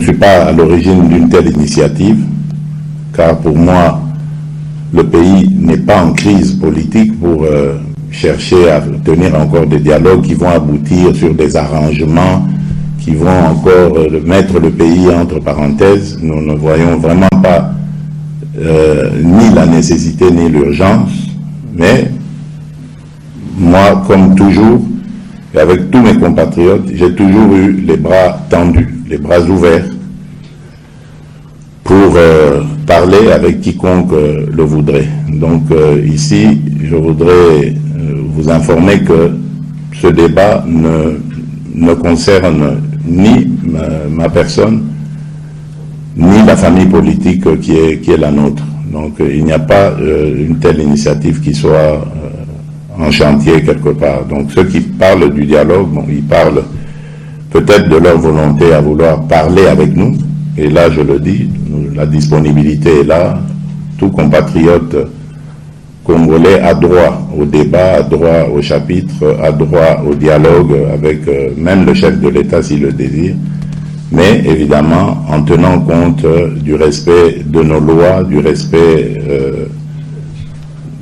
ne suis pas à l'origine d'une telle initiative, car pour moi, le pays n'est pas en crise politique pour chercher à tenir encore des dialogues qui vont aboutir sur des arrangements, qui vont encore mettre le pays entre parenthèses. Nous ne voyons vraiment pas ni la nécessité ni l'urgence, mais moi, comme toujours, et avec tous mes compatriotes, j'ai toujours eu les bras tendus, les bras ouverts, pour parler avec quiconque le voudrait. Donc ici, je voudrais vous informer que ce débat ne concerne ni ma personne, ni la famille politique qui est la nôtre. Donc il n'y a pas une telle initiative qui soit en chantier quelque part. Donc ceux qui parlent du dialogue, bon, ils parlent peut-être de leur volonté à vouloir parler avec nous. Et là, je le dis, la disponibilité est là. Tout compatriote congolais a droit au débat, a droit au chapitre, a droit au dialogue avec même le chef de l'État s'il le désire. Mais évidemment, en tenant compte du respect de nos lois, du respect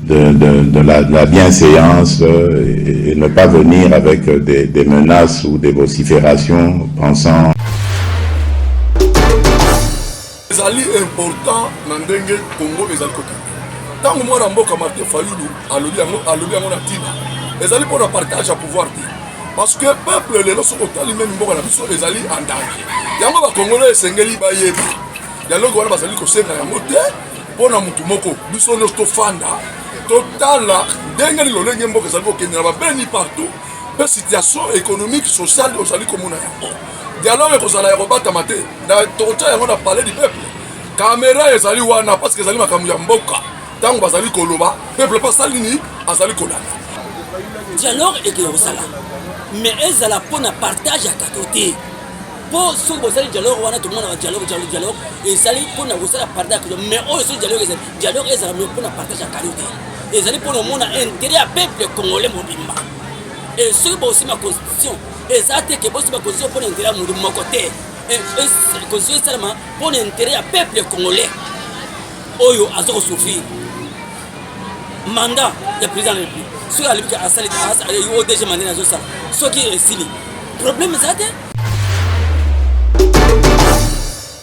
de la bienséance et ne pas venir avec des menaces ou des vociférations pensant... C'est important dans le Congo les alcooliques. Tant que moi Rambo Martin Fayulu alobi yango na tina. Ezali pour le partage à pouvoir dire. Parce que peuple les loso otali même mboka na biso ezali en danger. Yango ba Congolais sengeli ba yeba. Yango wana bazali ko senga yango te pona mutu moko biso no to fanda. Total ndenge ni lolenge mboka ezali ko kendela ba beni partout. La situation économique sociale ozali komona yango. Dialogue kozala robata mate. Na tocha yango na parler du peuple. Caméra ezali wana parce que ezali makambo ya mboka. Tango bazali koloba, peuple pas salini, azali kolana. Dialogue et que osala. Mais ezala pona partage à côté. Pour ce que vous allez dialogue, wana tout le monde va dialogue et ezali pona osala partage mais oh ce dialogue ezala pona partage à côté. Ezali pona mona intérêt à peuple congolais mobimba. Et ce que aussi ma constitution, ezate que bosi ma constitution pour intérêt à mon côté. Et constitution seulement pour intérêt à peuple congolais. Oyo azoko souffrir. Mandat du président de la République. Ce qui a livré à Salida, au DG Mandela, ce qui est ici. Problème, c'est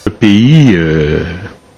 le pays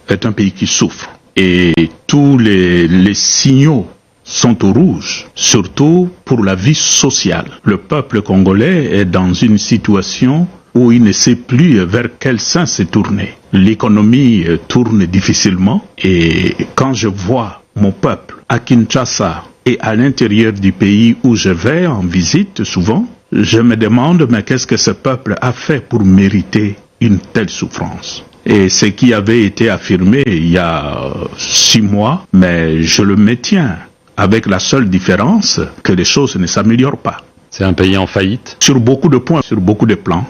est un pays qui souffre et tous les signaux sont au rouge, surtout pour la vie sociale. Le peuple congolais est dans une situation où il ne sait plus vers quel sens se tourner. L'économie tourne difficilement et quand je vois mon peuple à Kinshasa et à l'intérieur du pays où je vais en visite souvent, je me demande mais qu'est-ce que ce peuple a fait pour mériter une telle souffrance? Et ce qui avait été affirmé il y a 6 mois, mais je le maintiens avec la seule différence que les choses ne s'améliorent pas. C'est un pays en faillite? Sur beaucoup de points, sur beaucoup de plans.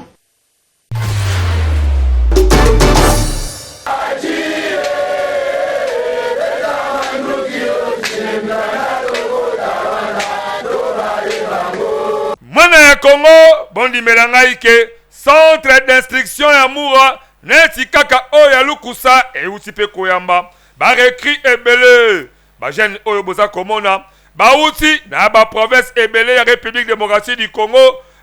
Congo, bondi melangai ke centre d'instruction ya Moura neti kaka oya lukusa e utipe koyamba ba rekri ebele ba jeune oyo boza komona ba uti na ba province ebele ya République démocratique du Congo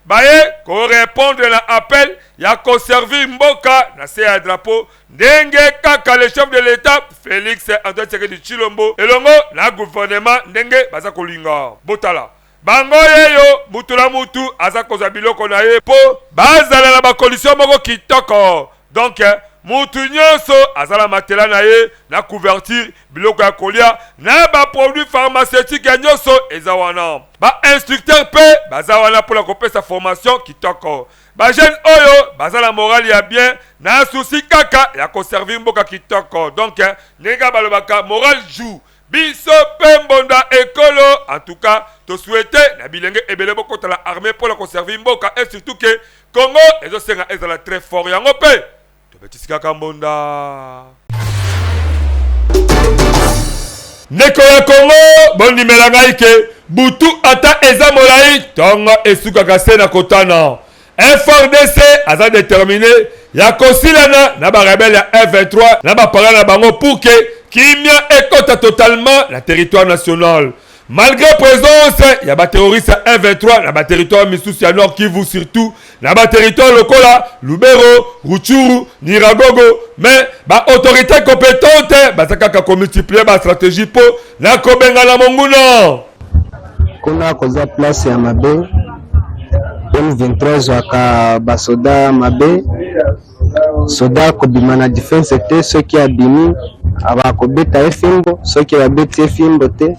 ba ye ko répondre na appel ya conserver mboka na se ya drapeau ndenge kaka le chef de l'état Félix Antoine Tshisekedi Tshilombo elongo na gouvernement ndenge baza kolinga botala bango yeyo mutula mutu aza kozwa biloko na ye po bazala na bakolisio moko kitoko. Donc mutu nyonso azala matela na ye na couverture biloko ya kolia na ba produit pharmaceutique ya nyonso eza wana. Ba instructeur pe baza wana pour la kopesa formation kitoko. Ba jeune oyo bazala morale ya bien na souci kaka ya conserver mboka kitoko. Donc nega balobaka moral joue. Biso Pembonda Ekolo, en tout cas, te souhaiter la bilenge ebele boko la armée pour la conserver mboka et surtout que Congo ezo senga ezala très fort yango pe. To betisika Kambonda. Neko ya Congo, bon nimela ngai ke butu ata eza molai tonga esuka kase na kotana. FRDC aza déterminé ya kosilana na ba rebelle ya F23 na ba parana bango pour que kimia ekota totalement la territoire national. Malgré présence ya ba terroriste ya F23 na ba territoire misusu ya Nord Kivu surtout na ba territoire lokola Lubero, Rutshuru, Nyiragongo, mais ba autorité compétente bazaka ko multiplier ba stratégie po na kobenga na monguna. Kuna koza place ya mabe M23 waka basoda mabe soda kobima na defense te soki abimi abakobeta efimbo soki babeti efimbo te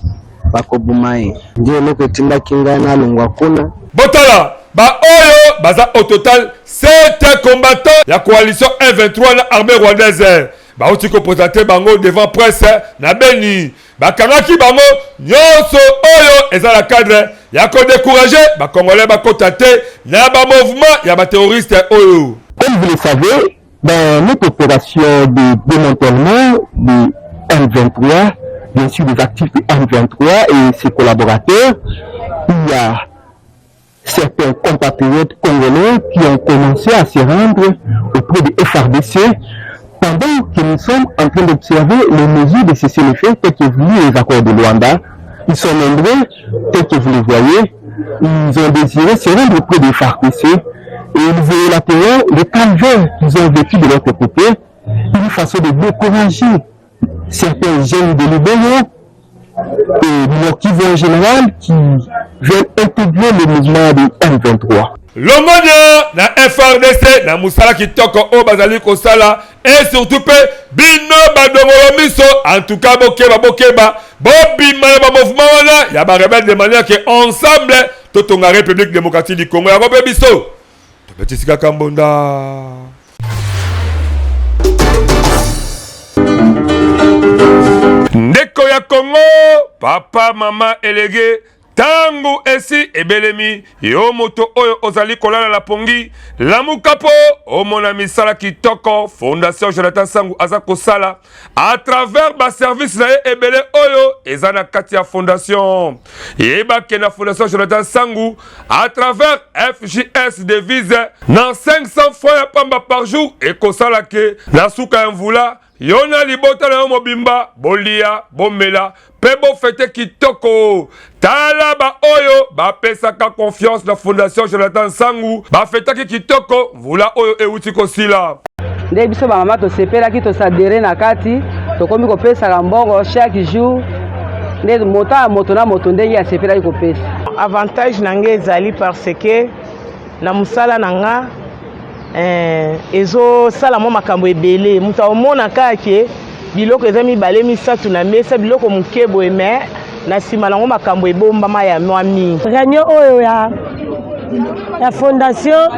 bakobuma ye ndio eloko etindaki ngai nalongwa kuna botala ba oyo baza au total 7 combattants ya coalition M23 na armée rwandaise bauti ko présenter bango devant presse na Beni bakangaki bango nyonso oyo eza la cadre ya ko décourager ba congolais ba kotate na ba mouvement ya ba terroristes oyo. Comme vous le savez, dans notre opération de démantèlement de M23, bien sûr des actifs de M23 et ses collaborateurs, il y a certains compatriotes congolais qui ont commencé à se rendre auprès de FRDC pendant que nous sommes en train d'observer les mesures de cessez-le-feu telles que voulu les accords de Luanda. Ils sont nombreux, tels que vous les voyez. Ils ont désiré se rendre auprès de FRDC et ils relateront le calvaire qu'ils ont vécu de l'autre côté, une façon de décourager certains jeunes de Libéria et du Nord Kivu en général qui veulent intégrer le mouvement de M23. L'homonia na FRDC na musala kitoko o bazali kosala et surtout pe bino badongolo miso en tout cas bokeba bobima ba mouvement wana ya ba rebelle de manière que ensemble totonga République démocratique du Congo ya ko pe biso to petit sika kambonda. Ndeko ya Congo papa mama elege tangu esi ebelemi yo moto oyo ozali kolala la pongi lamuka po omona misala kitoko Fondation Jonathan Sangu aza kosala à travers ba service na ebele oyo eza na kati ya fondation yeba ke na Fondation Jonathan Sangu à travers FJS devise na 500 fois ya pamba par jour et kosala ke na suka ya mvula yona libota na yo mobimba bolia bomela pebo fete kitoko tala ba oyo ba pesaka confiance na Fondation Jonathan Sangu ba fetaki kitoko vula oyo euti kosila nde biso ba mama to sepelaki to sadere na kati to komi ko pesa mbongo chaque jour nde moto na moto ndenge ya sepelaki ko pesa avantage nange ezali parce que na musala nanga ezo sala mo makambo ebele mutu omona kake biloko eza mibale misatu na mesa biloko mukebo eme na sima nango makambo ebombama ya mwa mingi réunion oyo ya fondation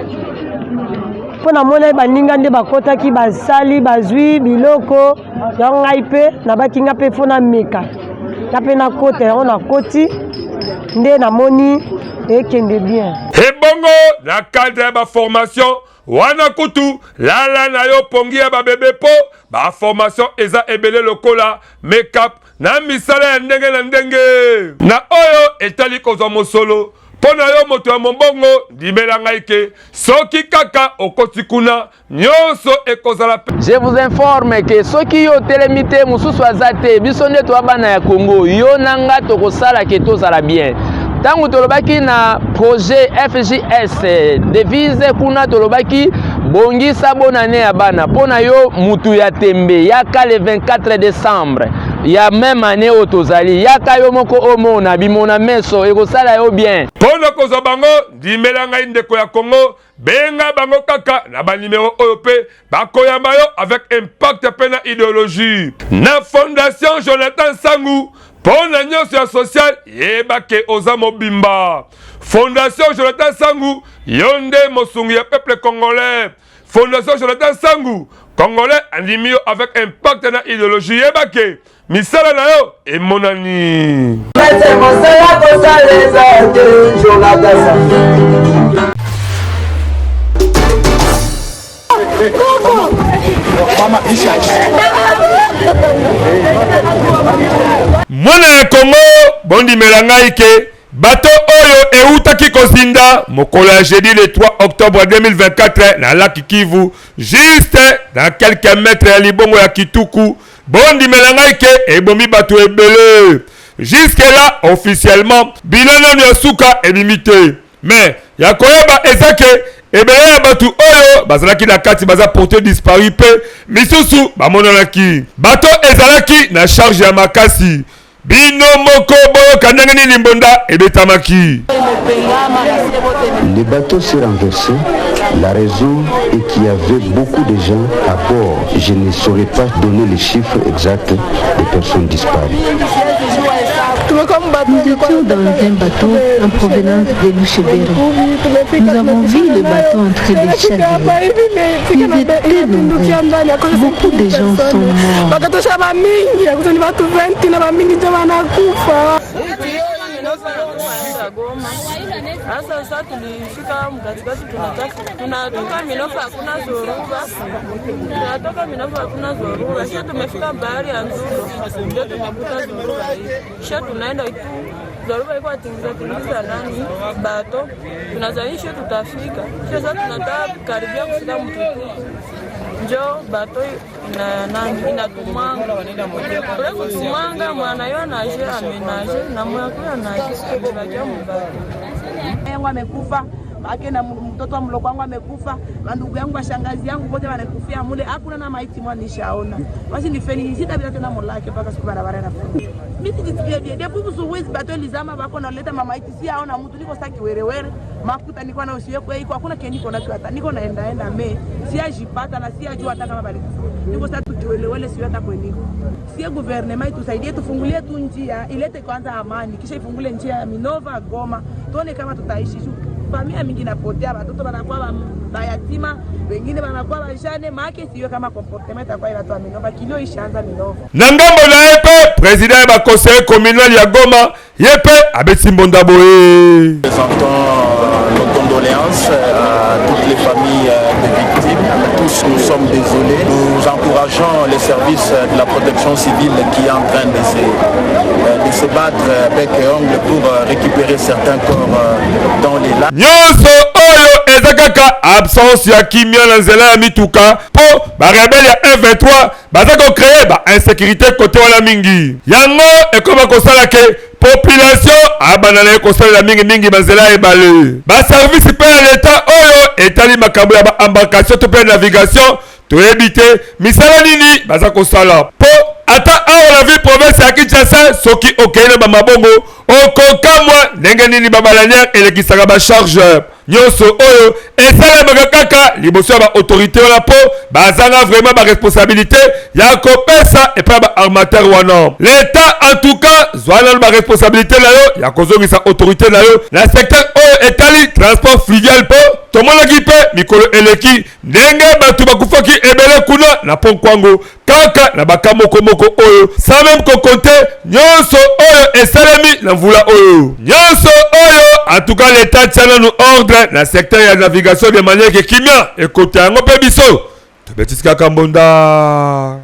mpona mona baninga nde bakotaki basali bazwi biloko yango ngai mpe nabakinga mpe mpona meka nga mpe nakota yango nakoti nde namoni ekende bien ebongo na cadre ya baformation wana kutu lala na yo pongi ya babebe po ba formation eza ebele lokola make-up na misala ya ndenge na ndenge na oyo etali kozwa mosolo pona yo moto ya mombongo ndimela ngai ke soki kaka okoti kuna nyonso ekozala. Je vous informe que soki yo telemite mususu azate biso nde to bana ya Congo yo nanga tokosala ke tozala bien. Tangu tolobaki na projet FJS devise kuna tolobaki bongisa bonane ya bana pona yo mutu ya tembe yaka le 24 décembre ya même année otozali yaka yo moko omona bimona meso ekosala yo bien pona kozwa bango ndimela ngai ndeko ya Congo benga bango kaka na ba numéro oyo pe bakoyamba yo avec impact pe na idéologie na Fondation Jonathan Sangu pona nyonso ya social yeba ke oza mobimba. Fondation Jonathan Sangu yonde mosungi ya peuple congolais. Fondation Jonathan Sangu congolais andimi yo avec impact na idéologie yeba ke misala na yo emonani. Mwana ya Congo bondi melangai ke bato oyo eutaki kozinda mokolo ya jeudi le 3 octobre 2024 na laki Kivu, juste dans quelques mètres ya libongo ya Kituku. Bondimela ngai ke ebomi bato ebele. Jusque là officiellement bilan nyasuka ebimité. Mais ya koyeba ezake ebele ya bato oyo bazalaki na kati baza porté disparu pe misusu bamonanaki. Bato ezalaki na charge ya makasi. Bino moko boyoka ndenge nini mbonda ebetamaki. Le bateau s'est renversé. La raison est qu'il y avait beaucoup de gens à bord. Je ne saurais pas donner les chiffres exacts des personnes disparues. Nous étions dans un bateau en provenance de Louchebero. Nous avons vu le bateau en train de chavirer. Ils étaient nombreux. Beaucoup de gens sont morts. Sasa tulifika mkatikati, tunatoka Minofa hakuna zoruba, kisha tumefika bahari ya Nzulo, ndio tumekuta zoruba hii, kisha tunaenda itu zoruba iko atingiza nani bato, tunazalisha tutafika, kisha sasa tunataka karibia kufika Mtutuku, njo bato na nani inatumanga kule kutumanga mwana yo naje amenaje na mwakuya naje kubakia mbato yangu amekufa, bake na mtoto wa mloko wangu amekufa, ndugu yangu wa shangazi yangu wote wanakufia mule, hakuna na maiti mwa nishaona. Basi nifeni sita bila tena molake mpaka siku barabara na fuku. Mimi nijisikia bien. Depuis kusuwezi bato elizama bako na leta mama maiti si aona mtu niko saki werewere. Makuta niko na usiwe kwa iko hakuna kenyi kona tu hata. Niko naenda me. Si ajipata na si ajua hata kama bali. Niko sasa tujiwelewele si hata kweniko. Si gouvernement tusaidie tufungulie tu njia, ilete kwanza amani, kisha ifungule njia ya Minova Goma. Tuone kama tutaishi. Familia mingi napotea, watoto wanakuwa bayatima, wengine wanakuwa bajane, maake siyo kama comportement kwa watu wa Minova, kilio ishaanza Minova. Na ngambo na epe, president ba conseiller communal ya Goma, yepe abeti mbonda boye. Présentons nos condoléances à toutes les familles des victimes. Tous nous sommes désolés. Nous encourageons les services de la protection civile qui est en train de se battre avec ongles pour récupérer certains corps dans les lacs. Nyonso oyo ezakaka absence ya kimia na nzela ya mituka po ba rebelle ya M23 bazako créer ba insécurité côté wala mingi. Yango ekoma kosala ke population abanana kosala mingi bazela ebale. Ba service pe ya l'état oyo etali makambo ya ba embarcation to pe navigation to éviter misala nini bazako sala po ata awa la ville province ya Kinshasa soki okene ba mabongo okokamwa ndenge nini babalanière elekisaka ba chargeur nyonso oyo esalemaka kaka liboso ya ba autorité wana po bazanga vraiment ba responsabilité ya kopesa epa ba armateur wana l'état en tout cas zwana ba responsabilité na yo ya kozongisa autorité na yo na secteur oyo etali transport fluvial po tomonaki pe mikolo eleki ndenge bato bakufaki ebele kuna na pont Kwango kaka na bakamoko moko oyo sans même kokonte nyonso oyo esalemi na mvula oyo nyonso oyo en tout cas l'état tiana nous ordre na secteur ya navigation de manière que kimia ekota yango pe biso tobetisi kaka mbonda.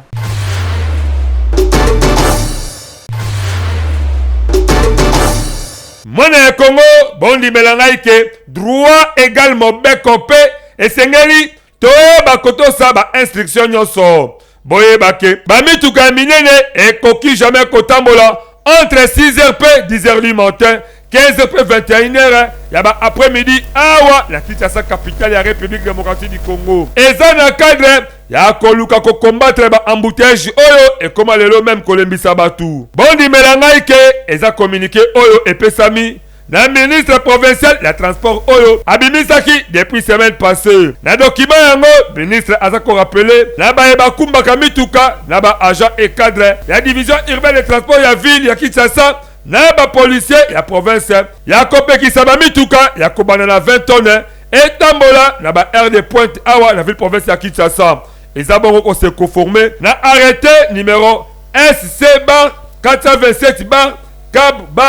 Mwana ya Congo bondimela ngai ke droit égal mobeko pe esengeli to bakotosa ba instruction nyonso boye bake bamituka minene ekoki jamais kotambola entre 6h pe 10h du matin 15h pe 21h ya ba après-midi awa la Kinshasa capitale ya République démocratique du Congo eza na cadre ya koluka ko combattre ba embouteillage oyo et comme lelo même kolembisa batu bondi melanga ike eza communiqué oyo epesami na ministre provincial la transport oyo abimisaki depuis semaine passée na document yango ministre azako rappelé na ba kumbaka mituka na ba agent et cadre ya division urbaine de transport ya ville ya Kinshasa na ba policier ya province ya kopekisa ba mituka ya kobana na 20 tonnes et tambola na ba aire de pointe awa la ville province ya Kinshasa ezabongo ko se conformer na arrêté numéro SC/427/CAB/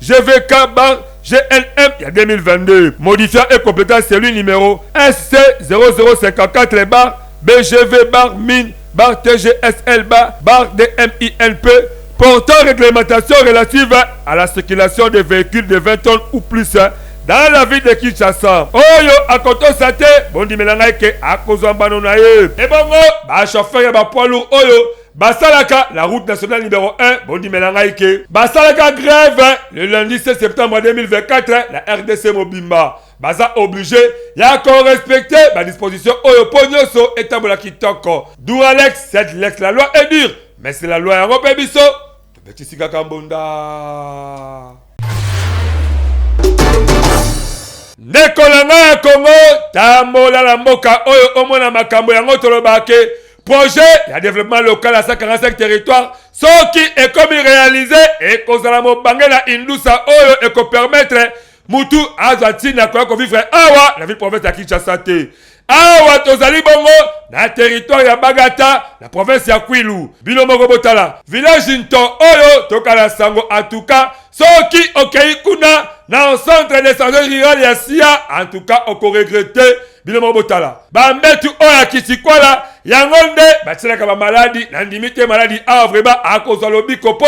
GVK GLM il y a 2022 modifiant et complétant celui numéro SC 0054/BGV/mine/TGSL/DMINP portant réglementation relative à la circulation des véhicules de 20 tonnes ou plus dans la ville de Kinshasa. Oyo akoto sate bondi melanga ke akozwa mbano na ye. Et bongo ba chauffeur ya ba poids lourd oyo basalaka la route nationale numéro 1 bondi melanga ke basalaka grève le lundi 16 septembre 2024 la RDC Mobimba. Baza obligé ya ko respecter la disposition oyo ponyoso etambola kitoko. D'où Alex, cette lex la loi est dure, mais c'est la loi Europe biso. Betisika Kambonda. Nekolanga ya Congo tambola la mboka oyo omona makambo yango tolobake projet ya développement local à 145 territoires soki ekomi réalisé ekozala mobange na indusa oyo eko permettre mutu azatina ko vivre awa la ville province ya Kinshasa te. Awa tozali bongo na territoire ya Bagata la province ya Kwilu bino moko botala village nto oyo tokala sango en tout cas soki okei kuna na centre de santé rural ya Sia en tout cas oko regretter bino moko botala bambetu oyo kisikwala yango nde batilaka ba maladie na ndimite maladie a vraiment a cause lobiko po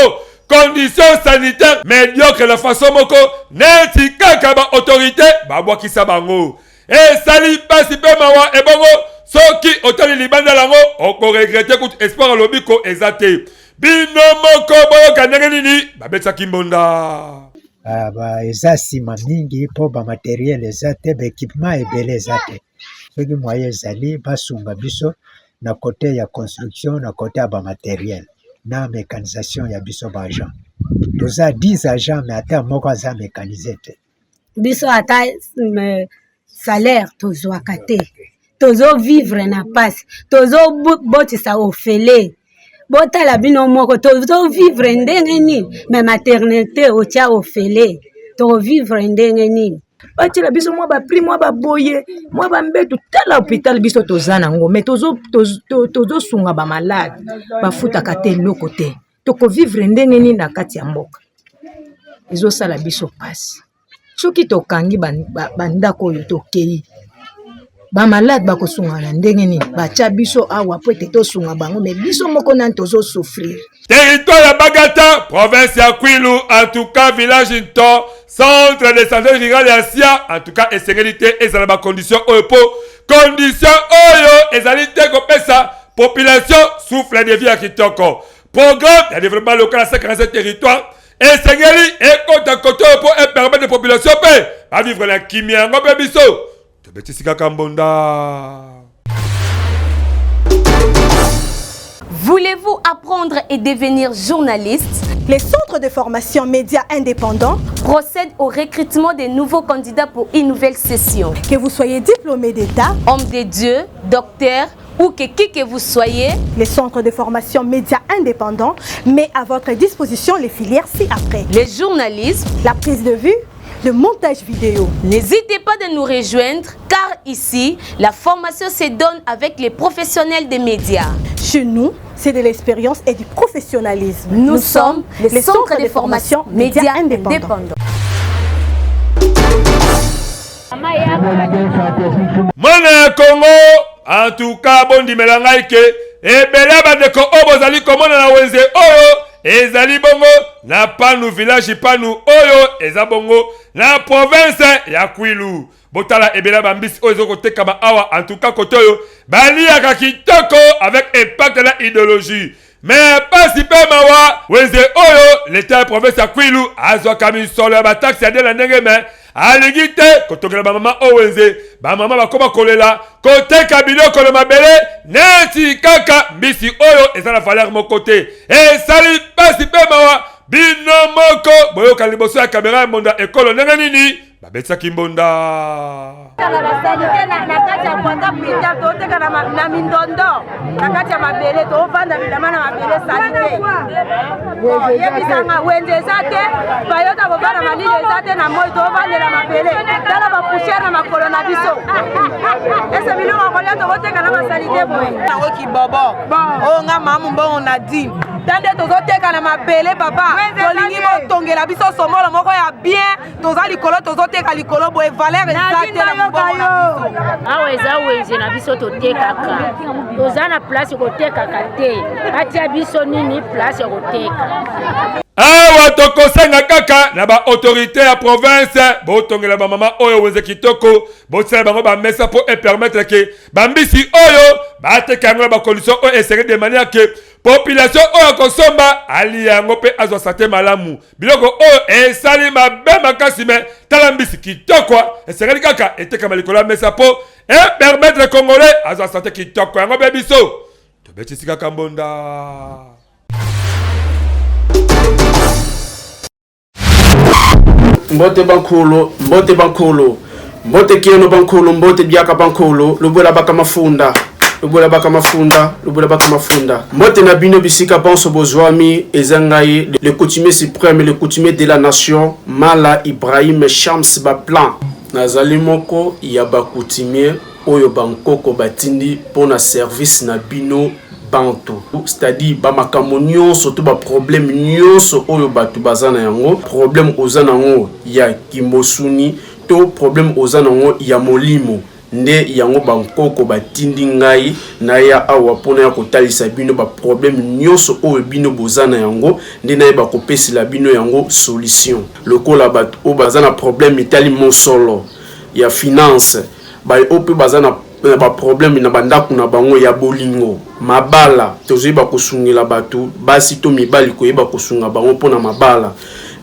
conditions sanitaires médiocres la façon moko neti kaka ba autorité babwakisa bango et sali pasi pe mawa e bongo soki otali libanda lango oko regretter kutu espoir lobiko ezate bino moko boyoka ndenge nini babetsaki mbonda eza nsima mingi mpo bamateriel eza te baéquipement ebele eza te soki moyen ezali basunga biso na kote ya construction na kote ya bamateriel na mécanisation ya biso baagent toza 10 agents mais ata moko aza mécanisé te biso ata salaire tozwaka te tozovivre na pasi tozobotisa ofele botala bino moko tozovivre ndenge nini me maternité otya ofele tovivre ndenge nini batila biso mwa bapri mwa baboye mwa bambetu tala hôpital biso toza nango me tozosunga bamalade bafutaka te eloko te tokovivre ndenge nini na kati ya mboka ezosala biso pasi soki tokangi bandako oyo tokei bamalade bakosunga na ndenge nini batya biso awa po ete tosunga bango me biso moko nani tozosouffrir. Territoire ya Bagata province ya Kwilu en tout cas village nto centre de santé rural ya Sia en tout cas esengeli te ezala ba condition oyo po condition oyo ezali te kopesa population souffle de vie ya kitoko programme ya développement local à 147 territoires esengeli ekota koto po permettre de population pe à vivre la kimia yango pe biso tobetisika Kambonda. Voulez-vous apprendre et devenir journaliste? Les centres de formation médias indépendants procèdent au recrutement des nouveaux candidats pour une nouvelle session. Que vous soyez diplômé d'État, homme de Dieu, docteur ou qui que vous soyez, les centres de formation médias indépendants met à votre disposition les filières ci-après. Le journalisme, la prise de vue, le montage vidéo. N'hésitez pas de nous rejoindre car ici, la formation se donne avec les professionnels des médias. Chez nous, c'est de l'expérience et du professionnalisme. Nous sommes les centres de formation médias indépendants. Mwana Congo, en tout cas, bondi melangaike, et bela bandeko obozali komona na wenze oyo, ezali bongo na panu village panu oyo, eza bongo na province ya Kwilu. Botala ebela bambisi oyo ezokoteka ba awa, en tout cas kotoyo, baliaka kitoko avec impact na idéologie. Mais pas si peu mawa, wenze oyo, l'état province ya Kwilu, azwa kamisolo ya bataxi ya de la ndenge me, alingi te kotokela bamama owenze bamama bakoma kolela koteka biloko na mabele neti kaka mbisi oyo eza na valeur moko te esali pasi pe mawa bino moko boyoka liboso ya kamera ya mbonda ekolo ndenge nini babetsaki mbonda na kati ya kwata pita toteka na mindondo na kati ya mabele tovanda bilama na mabele salite yebisanga wenze eza te bayota kovanda malili eza te na moi tovandela mabele tala bapoussière na makolo na biso ese biloko kolia tokoteka na basalite boye nango kibobo oyo nga mamu mbongo na dime tande tozoteka na mabele papa tolingi botongela biso sombolo moko ya bien toza likolo tozoteka likolo boye valeur eza te na mbongo na biso awa eza wenze na biso totekaka toza na place kotekaka te batia biso nini place ya koteka awa tokosenga kaka na ba autorité ya province botongela ba mama oyo wenze kitoko bosala bango ba mesa pour permettre que bambisi oyo bateka yango ba condition oyo esere de manière que population oyo kosomba ali yango pe azwa sante malamu biloko oyo esali mabe makasi me tala mbisi kitoko esere kaka eteka malikolo mesa pour permettre congolais azwa sante kitoko yango be biso tobetisi kaka mbonda. Mbote bankolo mbote kieno bankolo mbote biaka bankolo lubula baka mafunda mbote na bino bisika banso bozwami ezangaye le coutumier suprême le coutumier de la nation Mala Ibrahim Shams Baplan nazali moko ya ba coutumier oyo bankoko batindi pona service na bino bantu c'est-à-dire ba makambo nyonso to ba problème nyonso oyo batu bazana yango problème ozana yango ya kimosuni to problème ozana yango ya molimo nde yango bankoko batindi ngai na ya awa pona ya kotalisa bino ba problème nyonso oyo bino bozana yango nde na ba kopesi la bino yango solution lokola batu o bazana problème itali mosolo ya finance ba ope bazana ba problème na bandako na bango ya bolingo mabala tozoyeba kosungela batu basi to mibali koyeba kosunga bango pona mabala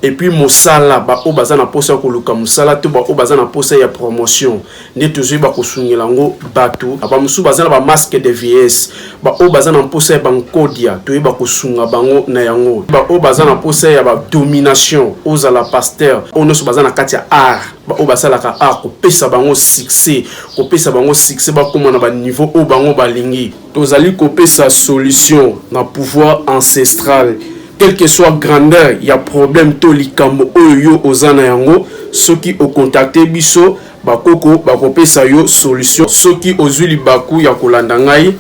et puis mosala ba o bazana posa koluka mosala to ba o bazana posa ya promotion nde tozoyeba kosungela ngo batu ba musu bazana ba masque de vieillesse ba o bazana posa ya bankodia toyeba kosunga bango na yango ba o bazana posa ya ba domination ozala pasteur ono so bazana kati ya art ba o basala ka art kopesa bango succès ba koma na ba niveau o bango balingi tozali kopesa solution na pouvoir ancestral quelle que soit grandeur il y a problème to likambo oyo ozana yango soki o contacter biso bakoko bakopesa yo solution soki ozuli baku ya kolanda ngai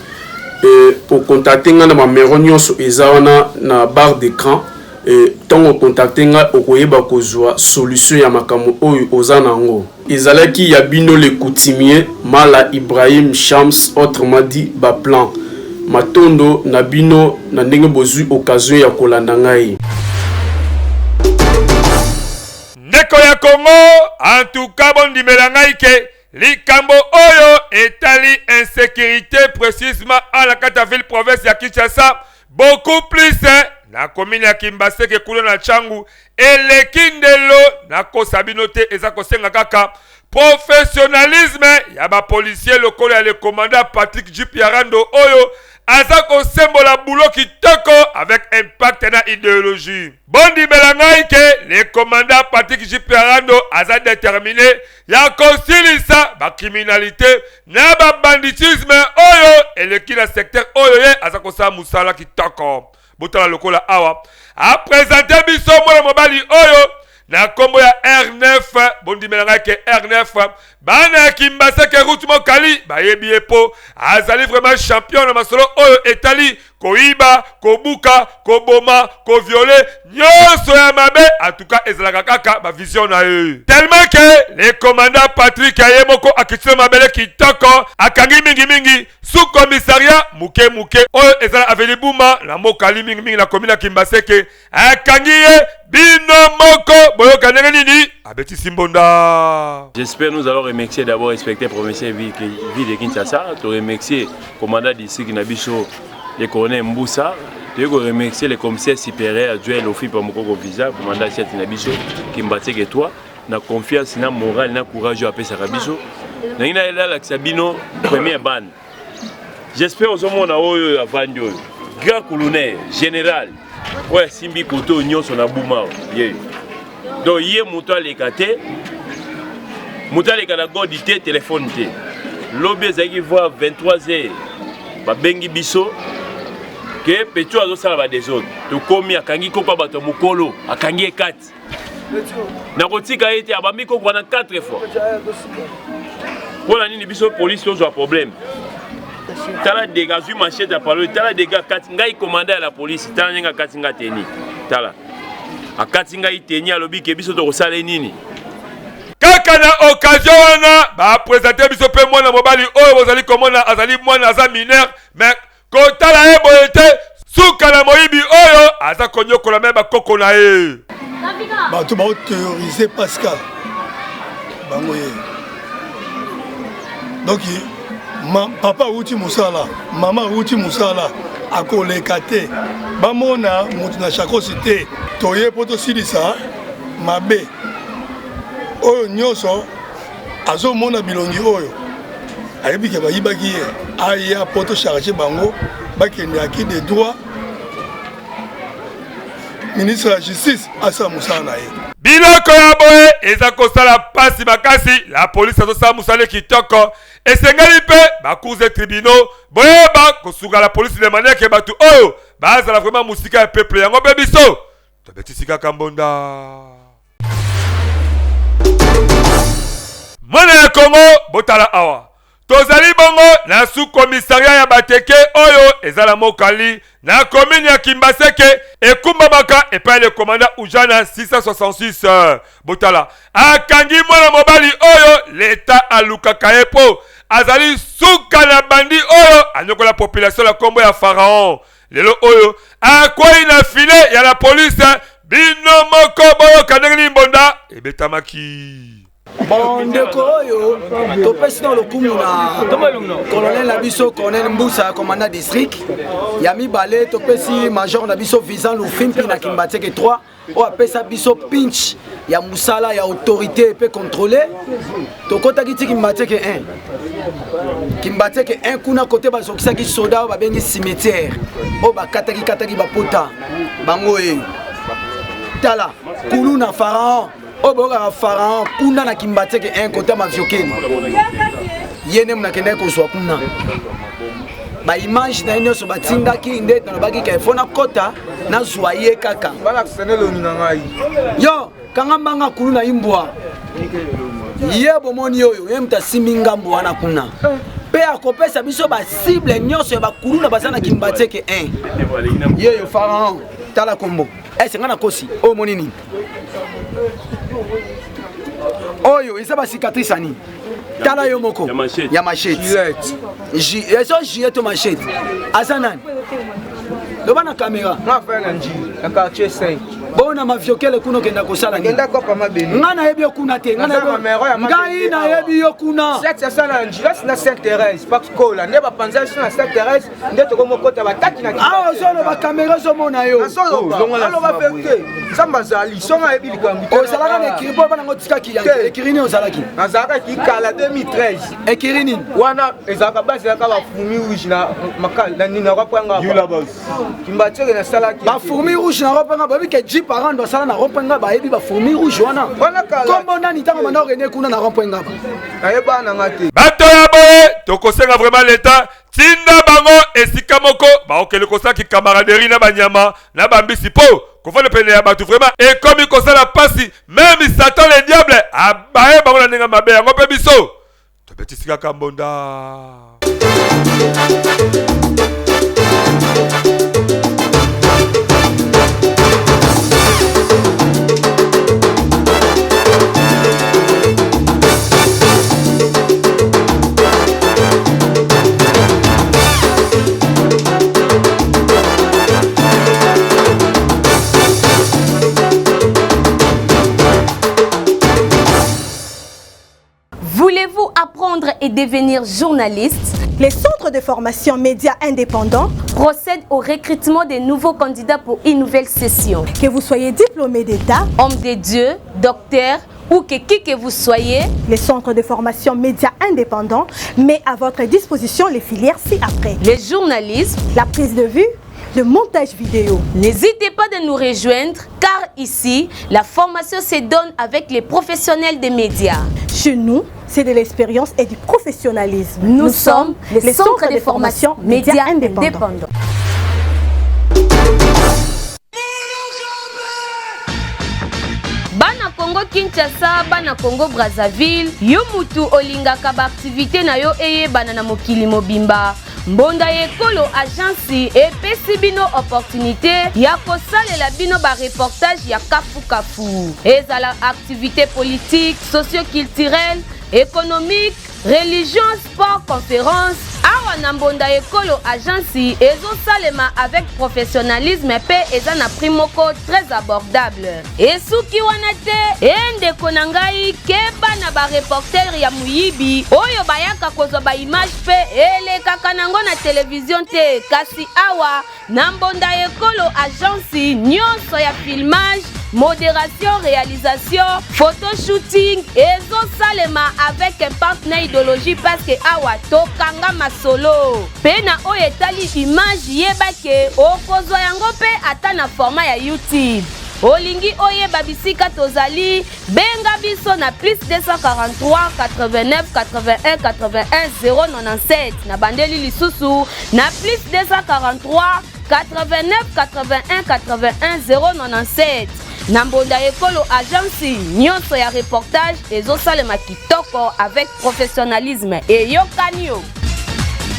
o contacter nga na ba numéro nyonso ezawana na barre d'écran tant o contacter nga okoyeba kozwa solution ya makambo oyo ozana yango ezalaki ya bino le coutumier Mala Ibrahim Shams autrement dit Baplan matondo na bino na ndenge bozui occasion ya kolanda ngai ndeko ya Congo en tout cas bondimela ngai ke likambo oyo etali insécurité précisément à la Kataville province ya Kinshasa beaucoup plus na commune ya Kimbaseke kuna na Changu elekindelo na kosabino te eza kosenga kaka professionnalisme ya ba policier lokolo ya le commandant Patrick Jipiarando oyo aza kosembola boulot kitoko avec impact na idéologie bondi belangai ke le commandant Patrick Jipiarando aza déterminé ya kosilisa ba criminalité na ba banditisme oyo eleki na secteur oyo ye aza kosala musala kitoko botala lokola awa a présenter biso mwana mobali oyo na kombo ya R9 bondimela ke R9 bana Kimbaseke route mokali bayebi epo azali vraiment champion na masolo oyo etali koiba kobuka koboma kovioler nyonso ya mabe en tout cas ezalaka kaka ba vision na eux tellement que le commandant Patrick ayemoko akitse mabele kitoko akangi mingi sous commissariat muke oyo ezala aveli buma na mokali mingi na commune ya Kimbaseke akangi bino moko boyoka ndenge nini abeti simbonda. J'espère nous allons remercier d'abord respecter provincial ville de Kinshasa, to remercier commandant d'ici Nabiso le colonel Mboussa, to remercier le commissaire supérieur adjoint l'office pour Mokoko Visa, commandant chef Nabiso Kimbateke toi, na confiance na morale na courage à pesa Rabiso. Na ina ela la Sabino première bande. J'espère aux hommes na oyo avandio. Grand colonel général ouais simbi koto nyonso na buma ye donc ye moto alekate moto alekana godi te téléphone te lobi ezaki voir 23h babengi biso ke petu azosala ba desordre to komi akangi kokwa bato mokolo akangi ekati na kotika ete abambi kokwa na 4 fois mpona nini biso police tozwa problème tala dégâts zui machette à parler tala dégâts katinga il commandé à la police tala nyenga katinga teni tala a katinga iteni alobi ke biso to sala nini kaka na occasion wana ba présenter biso pe mwana mobali oyo bozali komona azali mwana aza mineur mais kotala ye boyete suka na moyibi oyo aza konyokola me bakoko na ye bato baothéorise Pascal bango ye donc papa uti musala mama uti musala akoleka te bamona moto na chakosi te toye po tosilisa mabe oyo nyonso azomona bilongi oyo ayebi ke bayibaki ye aya po tocharge bango bakende aki de droit ministre de la justice asa musala na ye biloko ya boye eza kosala pasi makasi la police azosala musala kitoko esengeli mpe bacours de tribunaux boyeba kosunga la police de manière ke bato oyo bazala vraiment musika ya peuple yango mpe biso tobetisi kaka mbonda mwana ya Congo botala awa tozali bongo na sous-commissariat ya bateke oyo ezala mokali na commune ya Kimbaseke ekumbamaka epai le commandant Ujana 666 botala akangi mwana mobali oyo leta alukaka ye po azali suka na bandi oyo anyokola population la kombo ya Pharaon lelo oyo akwai na filet ya la police bino moko boyo kanengini mbonda ebetamaki Bon ndeko oyo topesi na lokumu na colonel na biso colonel Mbusa commandant district ya mibale topesi major na biso Vincent Lufimpi na Kimbateke 3 o apesa biso pinch ya musala ya autorité pe contrôler tokota kiti Kimbateke 1 Kimbateke 1 kuna kote bazokisaki soda o babengi cimetière o bakataki bapota bango eyo tala kulu na Pharaon oboka Pharaon kuna na Kimbateke 1 côté maviokeni yene mnakende kozwa kuna ba image na nyonso batindaki nde nalobaki ke fona kota na zwa ye kaka bala kusenelo ni ngai yo kanga mbanga kulu na imbwa ye bomoni oyo ye mtasimi ngambo wana kuna pe akopesa biso ba cible nyonso ya bakulu na bazana Kimbateke 1 ye yo Pharaon tala kombo esenga na kosi o monini oyo eza ba cicatrice ani tala yo moko ya machette ezo gilet machette asanani loba na caméra na fana nji na quartier 5 bona maviokele kuno kenda kosala ngi kenda kopa mabeni ngana yebi kuna te ngana ngai na yebi yo kuna cette sala nji la na Sainte Thérèse parce que la neba panza sur na Sainte Thérèse ndeto ko mokota bataki na ah ozolo ba caméra zo mona yo alo ba perte samba zali songa yebi likambi o salaka ne kibo bana ngotika kiyanga ekirini ozalaki azaka ki kala 2013 ekirini wana ezaka base ya ka ba fumi rouge na makal na nina kwa panga Kimbateke na salaki ba fourmi rouge na ropenga babi ke ji parents do sala na ropenga ba yebi ba fourmi rouge wana kombo nani tango manda rene kuna na ropenga ayeba na ngati bato ya boye tokosenga vraiment l'état tinda bango esika moko ba okele kosaki camaraderie na banyama na bambisi po kofana pene ya bato vraiment et comme il kosala pasi même Satan le diable abaye bango na ninga mabe yango pe biso tobetisi kaka mbonda Voulez-vous apprendre et devenir journaliste? Les centres de formation médias indépendants procèdent au recrutement des nouveaux candidats pour une nouvelle session. Que vous soyez diplômé d'État, homme de Dieu, docteur ou qui que vous soyez, les centres de formation médias indépendants met à votre disposition les filières ci-après. Les journalistes, la prise de vue, le montage vidéo. N'hésitez pas de nous rejoindre car ici, la formation se donne avec les professionnels des médias. Chez nous, c'est de l'expérience et du professionnalisme. Nous sommes les centres de formation médias indépendants. Bana Congo Kinshasa, Bana Congo Brazzaville, yo mutu olingaka ba activité na yo eye bana na mokili mobimba. mbonda ekolo agence epesi bino opportunité ya kosalela bino ba reportage ya kafu ezala activité politique, socio-culturelle, économique, religion, sport, conférence. Awa na mbonda ekolo agence ezosalema avec professionnalisme pe eza na prix moko très abordable. Esuki wana te endeko na ngai keba na ba reporter ya muyibi oyo bayaka kozwa ba image pe elekaka nango na télévision te, kasi awa na mbonda ekolo agence nyonso ya filmage, modération, réalisation, photoshooting, ezosalema avec un partenaire idéologie parce que awa tokanga masolo. Pena oyo etali image yebake okozwa yango pe ata na format ya YouTube. Olingi oyeba bisika tozali benga biso na plus 243 89 81 81 097 na bandeli lisusu na plus 243 89 81 81 097. na mbonda ekolo agence nyonso ya reportage ezosalema kitoko avec professionnalisme et yokani yo.